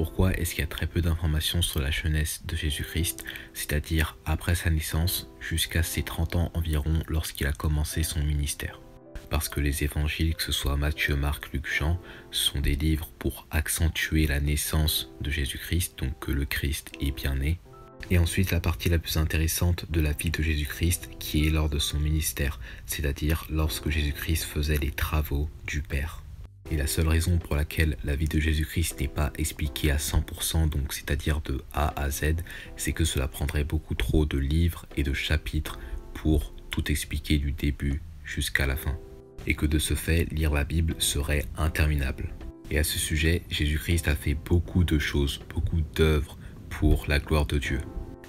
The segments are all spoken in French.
pourquoi est-ce qu'il y a très peu d'informations sur la jeunesse de Jésus-Christ, c'est-à-dire après sa naissance jusqu'à ses 30 ans environ lorsqu'il a commencé son ministère. Parce que les évangiles, que ce soit Matthieu, Marc, Luc, Jean, sont des livres pour accentuer la naissance de Jésus-Christ, donc que le Christ est bien né. Et ensuite la partie la plus intéressante de la vie de Jésus-Christ qui est lors de son ministère, c'est-à-dire lorsque Jésus-Christ faisait les travaux du Père. Et la seule raison pour laquelle la vie de Jésus-Christ n'est pas expliquée à 100%, donc c'est-à-dire de A à Z, c'est que cela prendrait beaucoup trop de livres et de chapitres pour tout expliquer du début jusqu'à la fin. Et que de ce fait, lire la Bible serait interminable. Et à ce sujet, Jésus-Christ a fait beaucoup de choses, beaucoup d'œuvres pour la gloire de Dieu.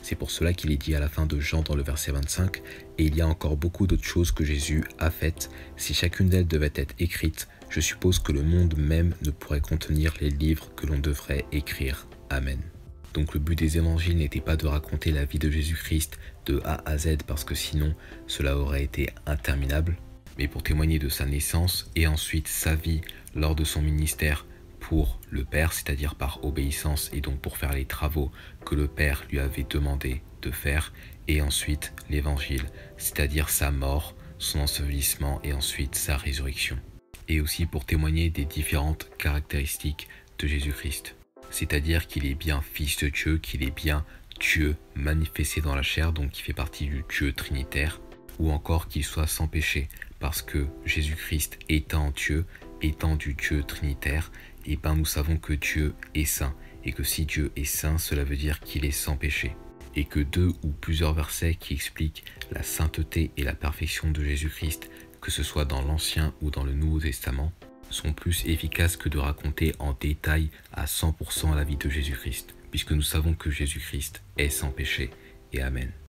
C'est pour cela qu'il est dit à la fin de Jean dans le verset 25, « Et il y a encore beaucoup d'autres choses que Jésus a faites. Si chacune d'elles devait être écrite, je suppose que le monde même ne pourrait contenir les livres que l'on devrait écrire. Amen. » Donc le but des évangiles n'était pas de raconter la vie de Jésus-Christ de A à Z parce que sinon cela aurait été interminable, mais pour témoigner de sa naissance et ensuite sa vie lors de son ministère pour le Père, c'est-à-dire par obéissance et donc pour faire les travaux que le Père lui avait demandé de faire, et ensuite l'Évangile, c'est-à-dire sa mort, son ensevelissement et ensuite sa résurrection. Et aussi pour témoigner des différentes caractéristiques de Jésus-Christ, c'est-à-dire qu'il est bien Fils de Dieu, qu'il est bien Dieu manifesté dans la chair, donc qui fait partie du Dieu trinitaire, ou encore qu'il soit sans péché, parce que Jésus-Christ étant Dieu, étant du Dieu trinitaire, et ben nous savons que Dieu est saint, et que si Dieu est saint, cela veut dire qu'il est sans péché. Et que 2 ou plusieurs versets qui expliquent la sainteté et la perfection de Jésus-Christ, que ce soit dans l'Ancien ou dans le Nouveau Testament, sont plus efficaces que de raconter en détail à 100% la vie de Jésus-Christ, puisque nous savons que Jésus-Christ est sans péché. Et Amen.